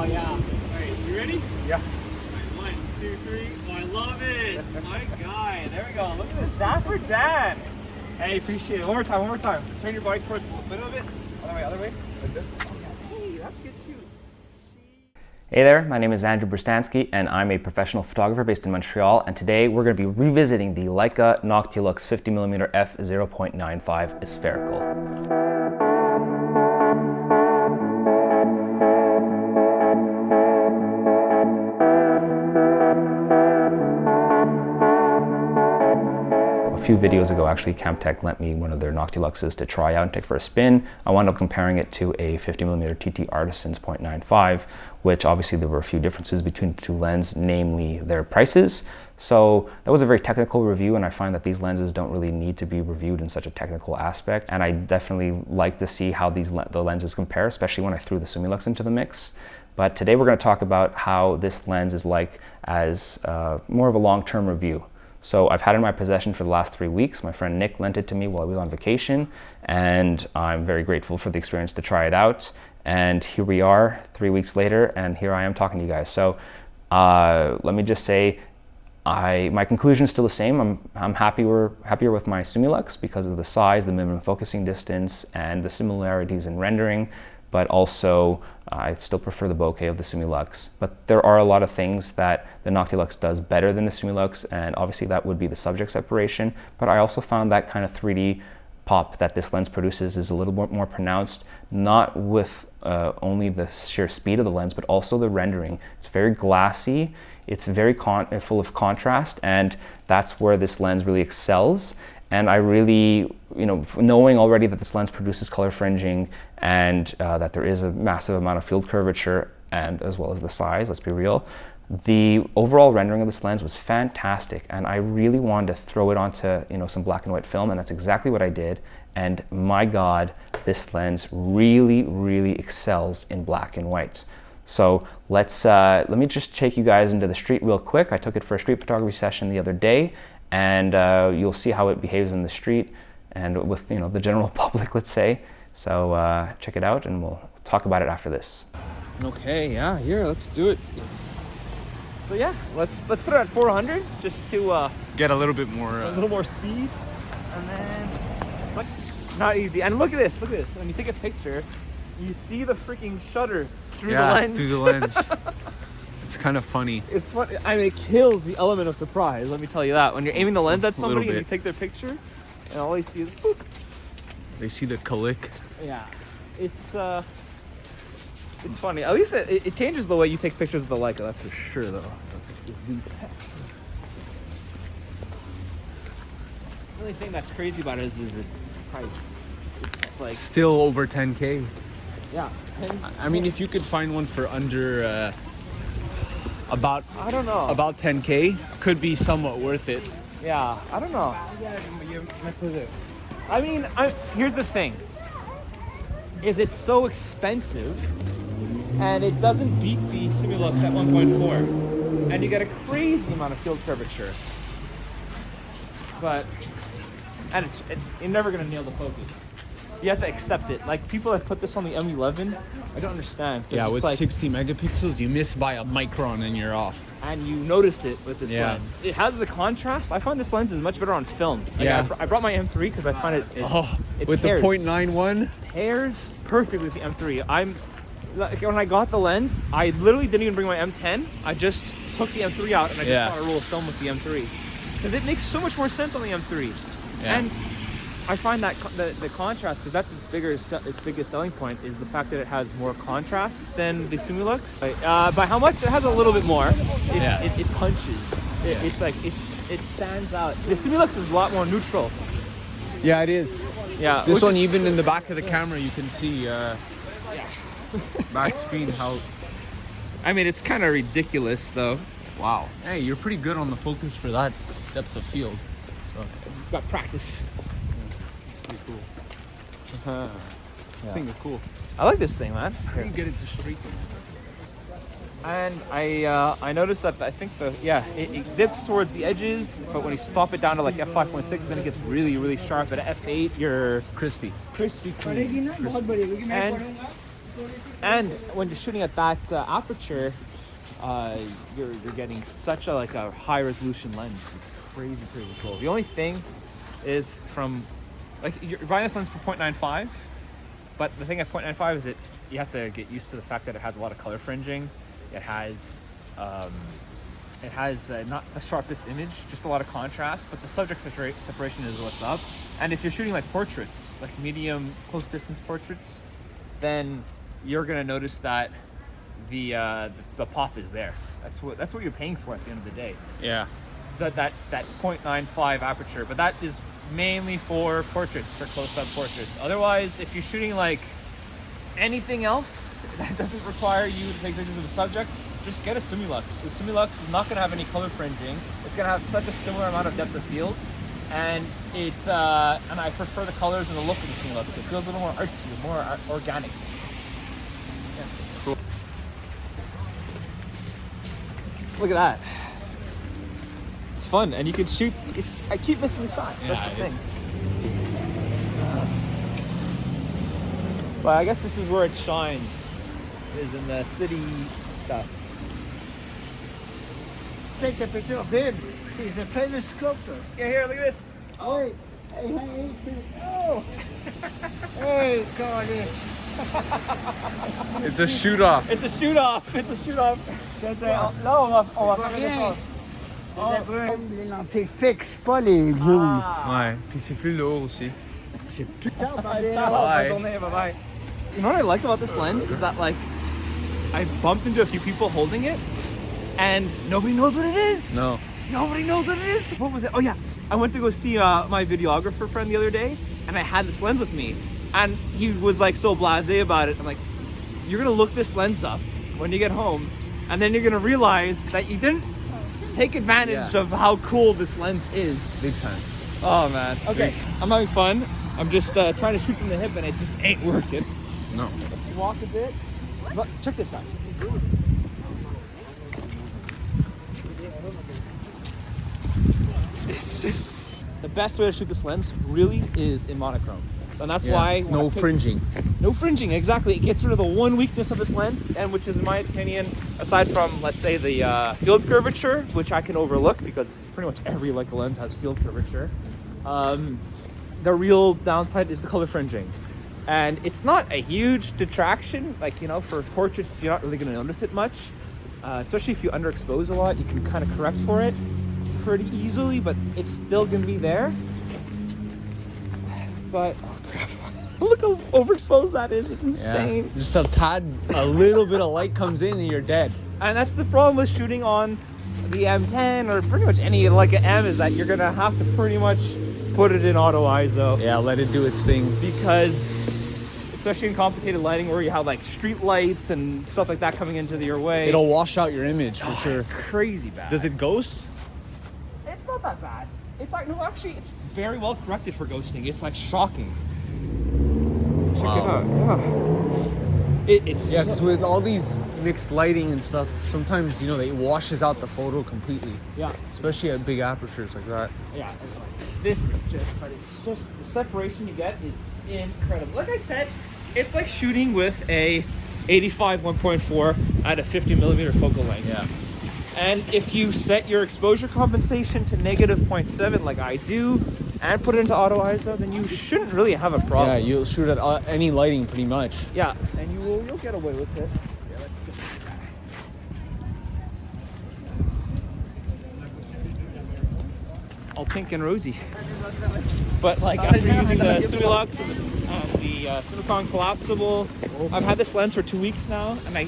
yeah. All right, you ready? Yeah. All right, 1, 2, 3. Oh, I love it. My guy. There we go. Look at this. That for Dan. Hey, appreciate it. One more time, one more time. Turn your bike towards the middle of it. Other way. Like this. Hey, that's good too. Hey there, my name is Andrew Brustansky and I'm a professional photographer based in Montreal, and today we're going to be revisiting the Leica Noctilux 50mm f/0.95 spherical. A few videos ago, actually, Camtech lent me one of their Noctiluxes to try out and take for a spin. I wound up comparing it to a 50mm TT Artisan's 0.95, which obviously there were a few differences between the two lenses, namely their prices. So that was a very technical review, and I find that these lenses don't really need to be reviewed in such a technical aspect. And I definitely like to see how the lenses compare, especially when I threw the Summilux into the mix. But today we're going to talk about how this lens is like as more of a long-term review. So I've had it in my possession for the last 3 weeks. My friend Nick lent it to me while I was on vacation, and I'm very grateful for the experience to try it out. And here we are 3 weeks later, and here I am talking to you guys. So let me just say, my conclusion is still the same. I'm happier with my Summilux because of the size, the minimum focusing distance, and the similarities in rendering. But also, I still prefer the bokeh of the Summilux. But there are a lot of things that the Noctilux does better than the Summilux, and obviously that would be the subject separation. But I also found that kind of 3D pop that this lens produces is a little bit more pronounced, not with only the sheer speed of the lens, but also the rendering. It's very glassy, it's very full of contrast, and that's where this lens really excels. And I really, knowing already that this lens produces color fringing and that there is a massive amount of field curvature and as well as the size, let's be real, the overall rendering of this lens was fantastic. And I really wanted to throw it onto, some black and white film, and that's exactly what I did. And my God, this lens really, really excels in black and white. So let me just take you guys into the street real quick. I took it for a street photography session the other day, and you'll see how it behaves in the street and with the general public, let's say. So check it out, and we'll talk about it after this. Okay, yeah, here, let's do it. So yeah, let's put it at 400 just to Get a little bit more speed, and then not easy. And look at this. When you take a picture, you see the freaking shutter through the lens. Through the lens. It's kind of funny. It's fun. I mean, it kills the element of surprise. Let me tell you that. When you're aiming the lens at somebody and you take their picture, and all they see is boop. They see the click. Yeah, it's funny. At least it changes the way you take pictures of the Leica. That's for sure, though. That's the best. The only thing that's crazy about it is its price. It's like still over 10K. Yeah. I mean, if you could find one for under about 10K, could be somewhat worth it. Yeah, I don't know. I mean, here's the thing. Is it's so expensive, and it doesn't beat the Summilux at 1.4, and you get a crazy amount of field curvature. But, and you're never gonna nail the focus. You have to accept it. Like, people that put this on the M11, I don't understand. Yeah, with 60 megapixels, you miss by a micron and you're off. And you notice it with this lens. It has the contrast. I find this lens is much better on film. Like, I brought my M3 because I find it with pairs. The 0.91? Pairs perfectly with the M3. When I got the lens, I literally didn't even bring my M10. I just took the M3 out and I just shot a roll of film with the M3. Because it makes so much more sense on the M3. Yeah. And I find that the contrast, because that's its biggest selling point, is the fact that it has more contrast than the Summilux. By how much? It has a little bit more. It punches. It stands out. The Summilux is a lot more neutral. Yeah, it is. Yeah. This one, even in the back of the camera, you can see back screen how. I mean, it's kind of ridiculous, though. Wow. Hey, you're pretty good on the focus for that depth of field. So got practice. Pretty cool. This thing is cool. I like this thing, man. How do you get it to streaking? And I noticed that I think it dips towards the edges, but when you pop it down to like f5.6, then it gets really, really sharp. At f8, you're crispy. Clean. And And when you're shooting at that aperture, you're getting such a high resolution lens. It's crazy cool. The only thing is you're buying this lens for 0.95, but the thing at 0.95 is you have to get used to the fact that it has a lot of color fringing. It has not the sharpest image, just a lot of contrast, but the subject separation is what's up. And if you're shooting like portraits, like medium close distance portraits, then you're gonna notice that the pop is there. That's what you're paying for at the end of the day. Yeah. That 0.95 aperture, but that is mainly for portraits, for close-up portraits. Otherwise, if you're shooting like anything else that doesn't require you to take pictures of the subject, just get a Summilux. The Summilux is not going to have any color fringing. It's going to have such a similar amount of depth of field, and and I prefer the colors and the look of the Summilux. It feels a little more artsy, more organic. Yeah. Cool. Look at that. It's fun, and you can shoot. I keep missing the shots. That's the thing. But I guess this is where it shines, is in the city stuff. Take a picture of him. He's a famous sculptor. Yeah, here, look at this. Oh, hey, oh. Hey, come on in. It's a shoot off. It's a shoot off. Non, on va faire un effort. Il n'en fixe pas les zooms. Ouais, puis c'est plus lourd aussi. C'est plus tard. Bye. Bye. You know what I like about this lens is that I bumped into a few people holding it, and nobody knows what it is. No. Nobody knows what it is. What was it? Oh yeah, I went to go see my videographer friend the other day, and I had this lens with me, and he was so blasé about it. I'm like, you're gonna look this lens up when you get home, and then you're gonna realize that you didn't take advantage of how cool this lens is. Big time. Oh man. Okay, I'm having fun. I'm just trying to shoot from the hip, and it just ain't working. No. Let's walk a bit. But check this out. It's just the best way to shoot this lens really is in monochrome. And that's why no fringing. No fringing, exactly. It gets rid of the one weakness of this lens, and which is, in my opinion, aside from, let's say, the field curvature, which I can overlook because pretty much every Leica lens has field curvature. The real downside is the color fringing. And it's not a huge detraction, for portraits, you're not really going to notice it much. Especially if you underexpose a lot, you can kind of correct for it pretty easily, but it's still going to be there. But, oh crap, look how overexposed that is, it's insane. Yeah. Just a little bit of light comes in and you're dead. And that's the problem with shooting on the M10 or pretty much any Leica M, is that you're going to have to pretty much put it in auto ISO. Yeah, let it do its thing. Because especially in complicated lighting where you have street lights and stuff like that coming into your way, it'll wash out your image for sure. Crazy bad. Does it ghost? It's not that bad. It's no, actually, it's very well corrected for ghosting. It's shocking. Check it out. Yeah. It's because with all these mixed lighting and stuff, sometimes it washes out the photo completely. Yeah. Especially at big apertures like that. Yeah. This is it's just the separation you get is incredible. Like I said, it's like shooting with a 85 1.4 at a 50mm focal length. Yeah. And if you set your exposure compensation to -0.7 like I do, and put it into auto ISO, then you shouldn't really have a problem. Yeah, you'll shoot at any lighting pretty much. Yeah, and you'll get away with it. Yeah, let's get this guy. All pink and rosy. But after using the Summilux and the Summicron collapsible, I've had this lens for 2 weeks now, and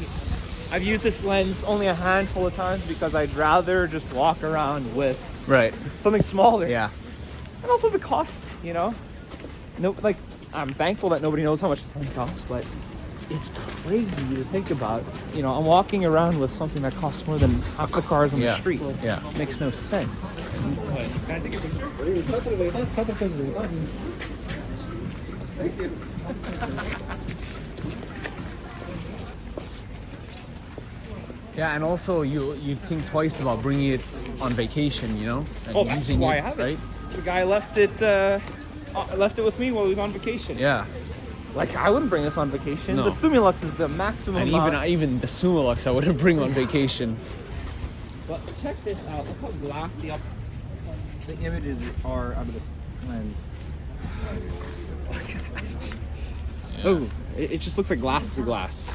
I've used this lens only a handful of times because I'd rather just walk around with something smaller. Yeah. And also the cost, No, I'm thankful that nobody knows how much this lens costs, but it's crazy to think about. I'm walking around with something that costs more than half the cars on the street. Yeah. It makes no sense. Okay. Can I take your picture? Thank you. Yeah, and also you think twice about bringing it on vacation, and that's why I have it. Right? The guy left it with me while he was on vacation. Yeah. Like, I wouldn't bring this on vacation. No. The Summilux is the maximum. And even the Summilux I wouldn't bring on vacation. But check this out. Look how glassy up the images are out of this lens. Look at that. So, it just looks like glass through glass.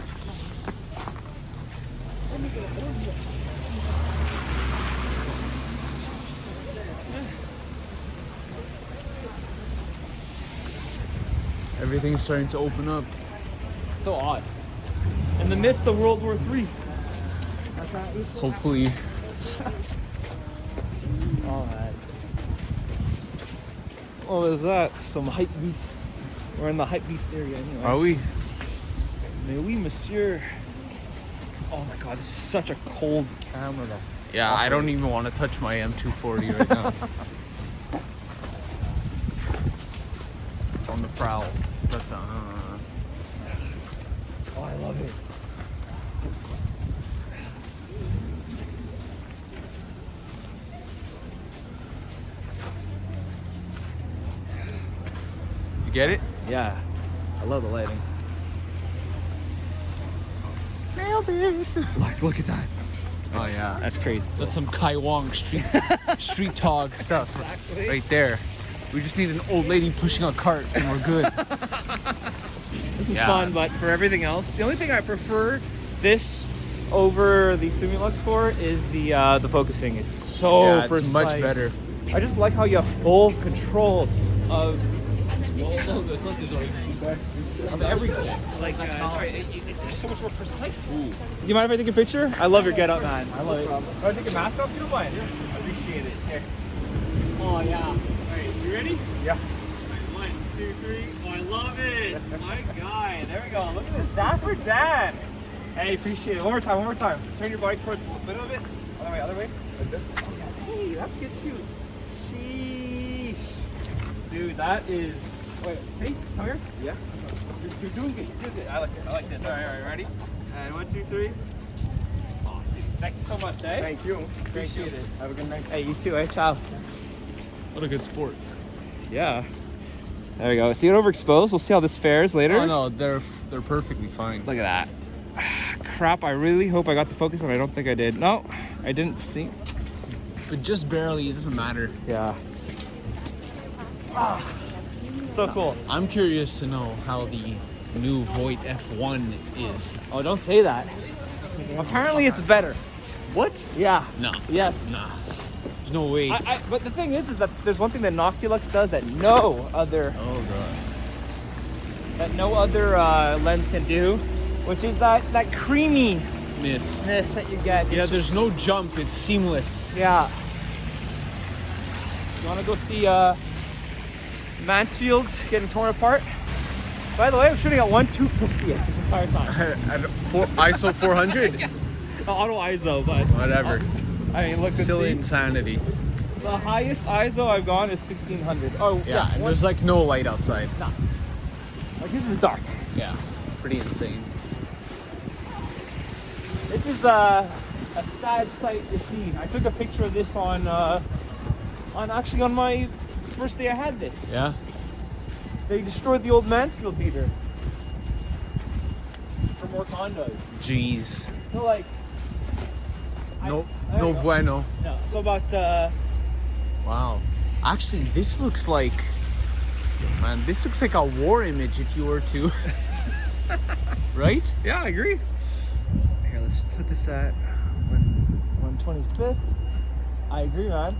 Everything's starting to open up. So odd. In the midst of World War III. Hopefully. Oh, man. What was that? Some hype beasts. We're in the hype beast area anyway. Are we? Mais oui, monsieur. Oh my god, this is such a cold camera though. Yeah, I don't even want to touch my M240 right now. On the prowl. Oh, I love it. You get it? Yeah, I love the lighting. Nailed it! Look at that. Oh yeah, That's crazy. that's some Kai Wong street talk stuff Exactly. right there. We just need an old lady pushing a cart and we're good. This is Yeah. fun, but for everything else, the only thing I prefer this over the Summilux for is the focusing. It's so Yeah, it's precise. much better. I just like how you have full control of everything. Like, it's just so much more precise. You mind if I take a picture? I love your getup, man. I love it. Can I take a mask off? You don't mind? I appreciate it. Here. Oh yeah. All right, you ready? Yeah. 1, 2, 3. Oh, I love it. My guy. There we go. Look at this. That for Dan. Hey, appreciate it. One more time. One more time. Turn your body towards the middle of it. Other way. Other way. Like this. Oh, yeah. Hey, that's good too. Sheesh. Dude, that is. Wait, face. Come here. Yeah. You're doing good. You're doing good. I like this. I like this. All right. Ready? And 1, 2, 3. Oh, dude. Thanks so much, eh? Thank you. Appreciate it. Have a good night. Hey, you too. Hey, ciao. What a good sport. Yeah. There we go. See it overexposed? We'll see how this fares later. Oh no, they're perfectly fine. Look at that. Crap, I really hope I got the focus on. I don't think I did. No, I didn't see. But just barely, it doesn't matter. Yeah. So cool. I'm curious to know how the new Voight F1 is. Oh, don't say that. Apparently it's better. What? Yeah. No. Yes. Nah. There's no way. But the thing is that there's one thing that Noctilux does that no other lens can do, which is that creaminess that you get. Yeah, It's there's just- no jump. It's seamless. Yeah. You want to go see Mansfield getting torn apart? By the way, I'm shooting at 1/250th this entire time. ISO 400. Auto ISO, but Whatever. I mean, look, Still see, insanity. the highest ISO I've gone is 1600. Oh Yeah, and one- there's like no light outside. like this is dark. Yeah, pretty insane. This is a sad sight to see. I took a picture of this on my first day I had this. Yeah. They destroyed the old Mansfield theater for more condos. Jeez. So like, No there you go. bueno. No, so about Wow. Actually, this looks like, man, this looks like a war image if you were to, right? yeah, I agree. Here, let's put this at 125th. I agree, man.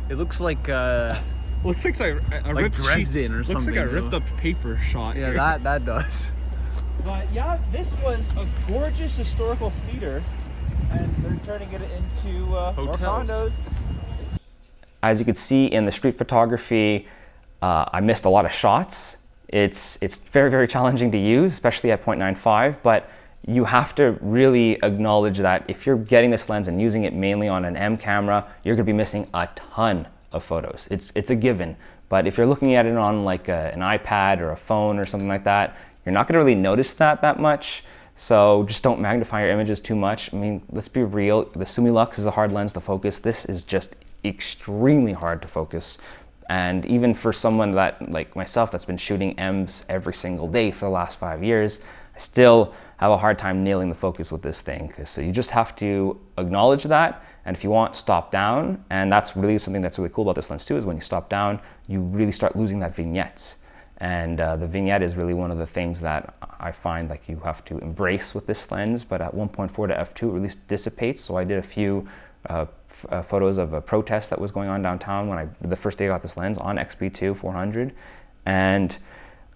It looks like, Looks like a like ripped Dresden or something. Looks like a you know? ripped up paper shot. Yeah, here. that does. But yeah, this was a gorgeous historical theater, and they're turning it into more Hotels. condos. As you could see in the street photography, I missed a lot of shots. It's very, very challenging to use, especially at 0.95, but you have to really acknowledge that if you're getting this lens and using it mainly on an M camera, you're gonna be missing a ton of photos. It's a given. But if you're looking at it on like an iPad or a phone or something like that, you're not gonna really notice that much. So just don't magnify your images too much. I mean, let's be real, the Summilux is a hard lens to focus. This is just extremely hard to focus. And even for someone that, like myself, that's been shooting M's every single day for the last 5 years, I still have a hard time nailing the focus with this thing. So you just have to acknowledge that, and if you want, stop down. And that's really something that's really cool about this lens too, is when you stop down, you really start losing that vignette. And the vignette is really one of the things that I find like you have to embrace with this lens, but at 1.4 to f2 it really dissipates. So I did a few photos of a protest that was going on downtown when the first day I got this lens on XP2 400, and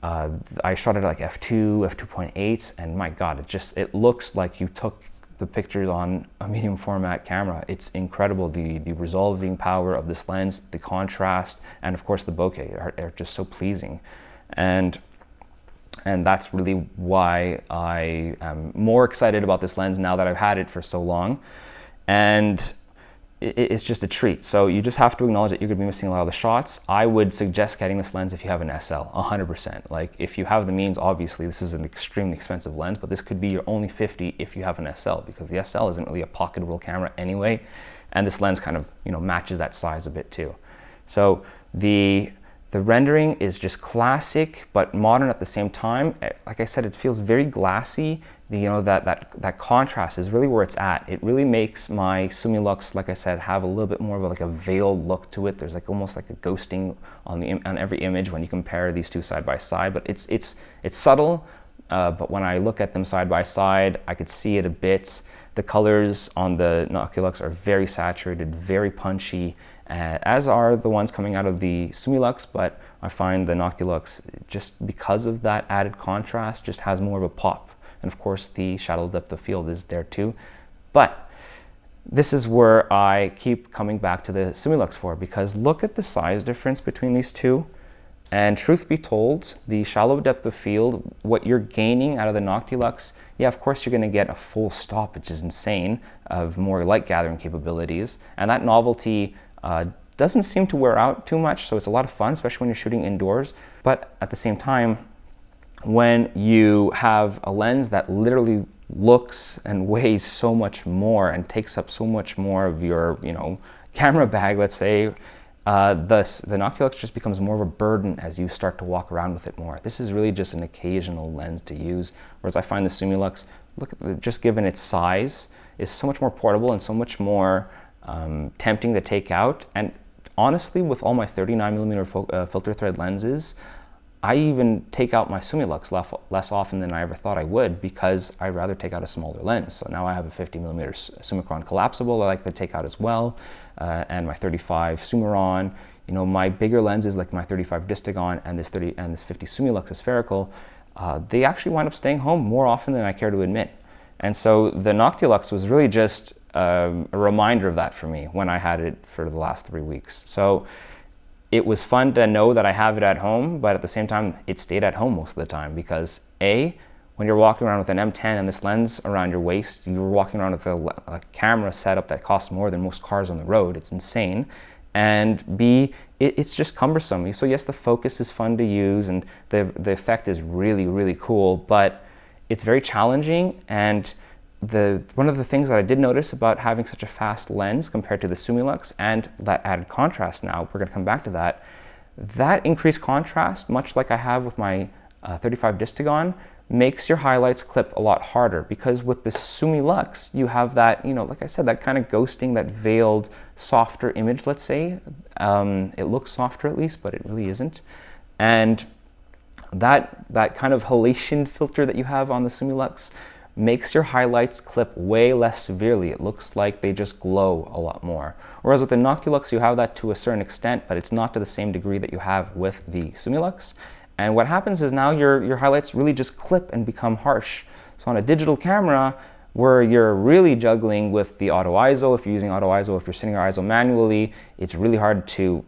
I shot it at like f2, f2.8, and my God, it looks like you took the pictures on a medium format camera. It's incredible, the resolving power of this lens, the contrast, and of course the bokeh are just so pleasing. And that's really why I am more excited about this lens now that I've had it for so long. And it's just a treat. So you just have to acknowledge that you're going to be missing a lot of the shots. I would suggest getting this lens if you have an SL, 100%. Like if you have the means, obviously this is an extremely expensive lens, but this could be your only 50 if you have an SL, because the SL isn't really a pocketable camera anyway, and this lens kind of, you know, matches that size a bit too. So the rendering is just classic but modern at the same time. Like I said, it feels very glassy. You know, that contrast is really where it's at. It really makes my Summilux, like I said, have a little bit more of like a veiled look to it. There's like almost like a ghosting on every image when you compare these two side by side. But it's subtle. But when I look at them side by side, I could see it a bit. The colors on the Noctilux are very saturated, very punchy, as are the ones coming out of the Summilux, but I find the Noctilux, just because of that added contrast, just has more of a pop. And of course the shadow depth of field is there too. But this is where I keep coming back to the Summilux for, because look at the size difference between these two. And truth be told, the shallow depth of field, what you're gaining out of the Noctilux, yeah, of course you're going to get a full stop, which is insane, of more light gathering capabilities. And that novelty doesn't seem to wear out too much, so it's a lot of fun, especially when you're shooting indoors. But at the same time, when you have a lens that literally looks and weighs so much more and takes up so much more of your, you know, camera bag, let's say, the Noctilux just becomes more of a burden as you start to walk around with it more. This is really just an occasional lens to use, whereas I find the Summilux, just given its size, is so much more portable and so much more tempting to take out. And honestly, with all my 39mm filter thread lenses, I even take out my Summilux less often than I ever thought I would, because I'd rather take out a smaller lens. So now I have a 50mm Summicron collapsible I like to take out as well, and my 35 Summicron. You know, my bigger lenses like my 35 Distagon and this 50 Summilux spherical, they actually wind up staying home more often than I care to admit. And so the Noctilux was really just a reminder of that for me when I had it for the last 3 weeks. So it was fun to know that I have it at home, but at the same time, it stayed at home most of the time, because A, when you're walking around with an M10 and this lens around your waist, you're walking around with a camera setup that costs more than most cars on the road. It's insane. And B, it's just cumbersome. So yes, the focus is fun to use and the effect is really, really cool, but it's very challenging. And one of the things that I did notice about having such a fast lens compared to the Summilux and that added contrast, now we're going to come back to that increased contrast, much like I have with my 35 Distagon, makes your highlights clip a lot harder, because with the Summilux you have that, you know, like I said, that kind of ghosting, that veiled, softer image, let's say. It looks softer at least, but it really isn't. And that kind of halation filter that you have on the Summilux makes your highlights clip way less severely. It looks like they just glow a lot more. Whereas with the Noctilux, you have that to a certain extent, but it's not to the same degree that you have with the Summilux. And what happens is now your highlights really just clip and become harsh. So on a digital camera, where you're really juggling with the auto ISO, if you're using auto ISO, if you're setting your ISO manually, it's really hard to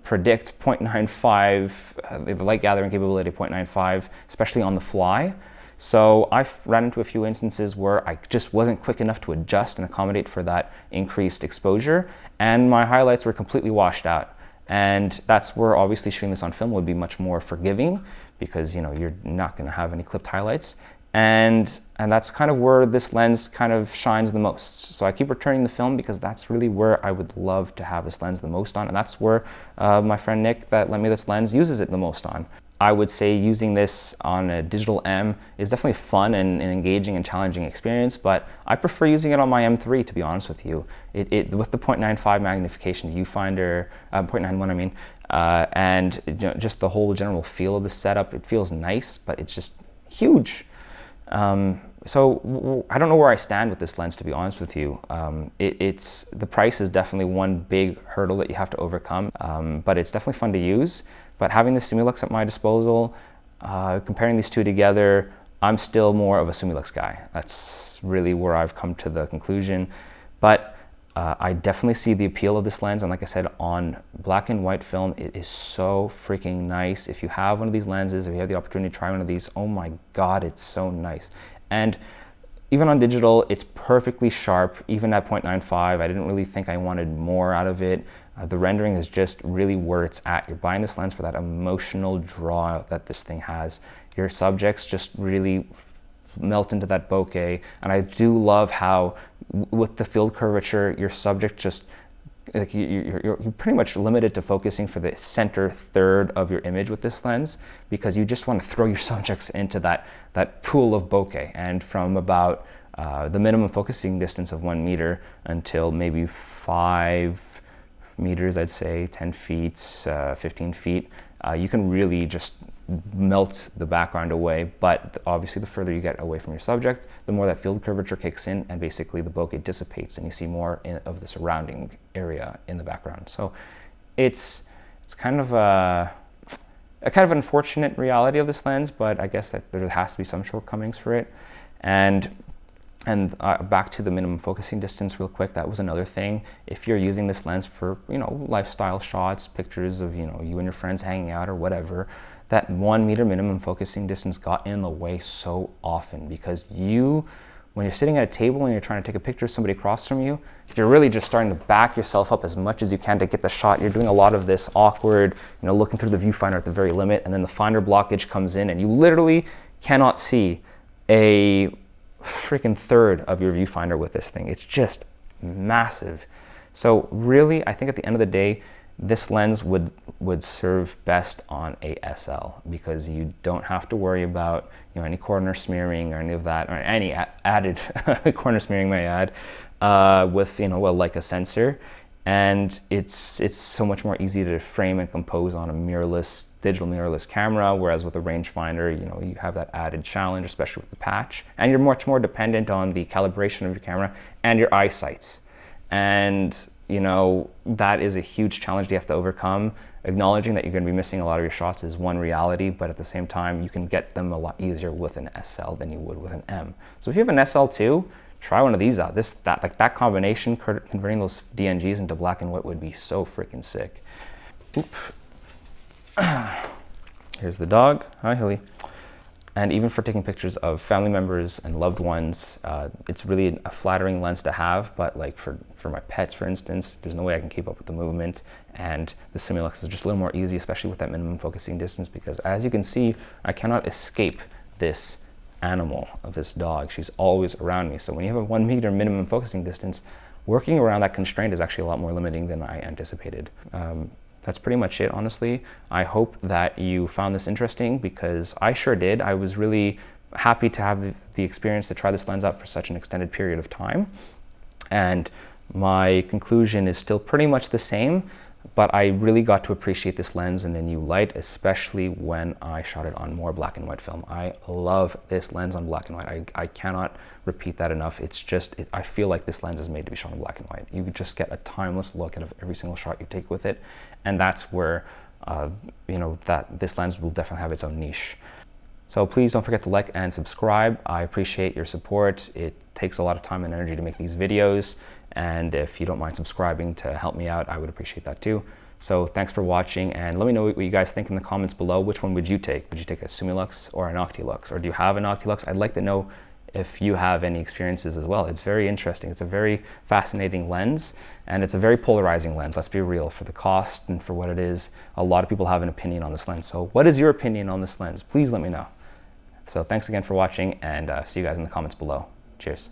predict 0.95, the light gathering capability of 0.95, especially on the fly. So I've run into a few instances where I just wasn't quick enough to adjust and accommodate for that increased exposure, and my highlights were completely washed out. And that's where obviously shooting this on film would be much more forgiving, because, you know, you're not going to have any clipped highlights. And And that's kind of where this lens kind of shines the most. So I keep returning the film because that's really where I would love to have this lens the most on. And that's where my friend Nick that lent me this lens uses it the most on. I would say using this on a digital M is definitely fun and engaging and challenging experience, but I prefer using it on my M3, to be honest with you. With the 0.95 magnification viewfinder, 0.91 I mean, and just the whole general feel of the setup, it feels nice, but it's just huge. So I don't know where I stand with this lens, to be honest with you. The price is definitely one big hurdle that you have to overcome, but it's definitely fun to use. But having the Summilux at my disposal, comparing these two together, I'm still more of a Summilux guy. That's really where I've come to the conclusion. But I definitely see the appeal of this lens, and like I said, on black and white film, it is so freaking nice. If you have one of these lenses, if you have the opportunity to try one of these, oh my God, it's so nice. And even on digital, it's perfectly sharp. Even at 0.95, I didn't really think I wanted more out of it. The rendering is just really where it's at. You're buying this lens for that emotional draw that this thing has. Your subjects just really melt into that bokeh. And I do love how with the field curvature, your subject just, like you're pretty much limited to focusing for the center third of your image with this lens, because you just want to throw your subjects into that pool of bokeh. And from about the minimum focusing distance of 1 meter until maybe 5 meters, I'd say 10 feet, 15 feet, you can really just melt the background away. But obviously the further you get away from your subject, the more that field curvature kicks in, and basically the bokeh dissipates and you see more of the surrounding area in the background. So it's kind of a kind of unfortunate reality of this lens, but I guess that there has to be some shortcomings for it. And back to the minimum focusing distance real quick, that was another thing. If you're using this lens for, lifestyle shots, pictures of, you and your friends hanging out or whatever, that 1 meter minimum focusing distance got in the way so often, because when you're sitting at a table and you're trying to take a picture of somebody across from you, you're really just starting to back yourself up as much as you can to get the shot. You're doing a lot of this awkward, looking through the viewfinder at the very limit, and then the finder blockage comes in and you literally cannot see a freaking third of your viewfinder with this thing. It's just massive. So really, I think at the end of the day, this lens would serve best on a SL, because you don't have to worry about any corner smearing or any of that, or any added corner smearing, may I add, with a Leica sensor. And it's so much more easy to frame and compose on a digital mirrorless camera, whereas with a rangefinder, you have that added challenge, especially with the patch, and you're much more dependent on the calibration of your camera and your eyesight. And that is a huge challenge you have to overcome. Acknowledging that you're going to be missing a lot of your shots is one reality, but at the same time, you can get them a lot easier with an SL than you would with an M. So if you have an SL2, try one of these out. That combination, converting those DNGs into black and white, would be so freaking sick. Oop. Here's the dog. Hi, Hilly. And even for taking pictures of family members and loved ones, it's really a flattering lens to have. But like for my pets, for instance, there's no way I can keep up with the movement. And the Summilux is just a little more easy, especially with that minimum focusing distance, because as you can see, I cannot escape this animal of this dog. She's always around me. So when you have a 1 meter minimum focusing distance, working around that constraint is actually a lot more limiting than I anticipated. That's pretty much it, honestly. I hope that you found this interesting, because I sure did. I was really happy to have the experience to try this lens out for such an extended period of time. And my conclusion is still pretty much the same, but I really got to appreciate this lens in a new light, especially when I shot it on more black and white film. I love this lens on black and white. I cannot repeat that enough. It's just, I feel like this lens is made to be shot in black and white. You just get a timeless look at every single shot you take with it. And that's where, that this lens will definitely have its own niche. So please don't forget to like and subscribe. I appreciate your support. It takes a lot of time and energy to make these videos. And if you don't mind subscribing to help me out, I would appreciate that too. So thanks for watching, and let me know what you guys think in the comments below. Which one would you take? Would you take a Summilux or a Noctilux? Or do you have a Noctilux? I'd like to know if you have any experiences as well. It's very interesting. It's a very fascinating lens, and it's a very polarizing lens. Let's be real, for the cost and for what it is. A lot of people have an opinion on this lens. So what is your opinion on this lens? Please let me know. So thanks again for watching, and see you guys in the comments below. Cheers.